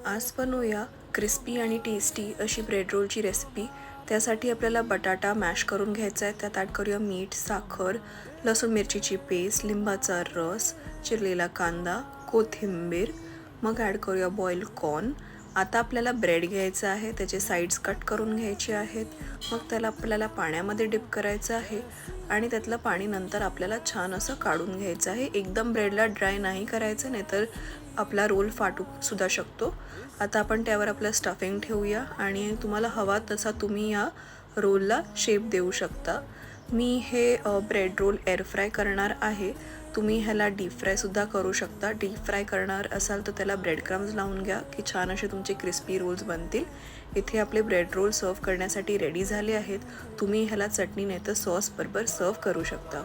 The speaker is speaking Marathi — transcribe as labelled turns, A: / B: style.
A: आज बनवूया क्रिस्पी आणि टेस्टी अशी ब्रेड रोलची रेसिपी। त्यासाठी आपल्याला बटाटा मॅश करून घ्यायचा आहे। त्यात ॲड करूया मीठ, साखर, लसूण मिरचीची पेस्ट, लिंबाचा रस, चिरलेला कांदा, कोथिंबीर, मग ॲड करूया बॉईल कॉर्न। आता आपल्याला ब्रेड घ्यायचा आहे, त्याचे साइड्स कट करून घ्यायचे आहेत। मग त्याला आपल्याला पाण्यामध्ये डिप करायचं आहे आणि त्यातलं पाणी नंतर आपल्याला छान असं काढून घ्यायचं आहे। एकदम ब्रेडला ड्राय नाही करायचं, नाहीतर आपला रोल फाटू सुद्धा शकतो। आता आपण त्यावर आपलं स्टफिंग ठेवूया आणि तुम्हाला हवा तसा तुम्ही या रोलला शेप देऊ शकता। मी हे ब्रेड रोल एअर फ्राय करणार आहे। तुम्ही ह्याला डीप फ्राय सुद्धा करू शकता। डीप फ्राय करणार असाल तर त्याला ब्रेड क्रम्स लावून घ्या की छान असे तुमचे क्रिस्पी रोल्स बनतील। इथे आपले ब्रेड रोल सर्व करण्यासाठी रेडी झाले आहेत। तुम्ही ह्याला चटणी नाही तर सॉस बरोबर सर्व करू शकता।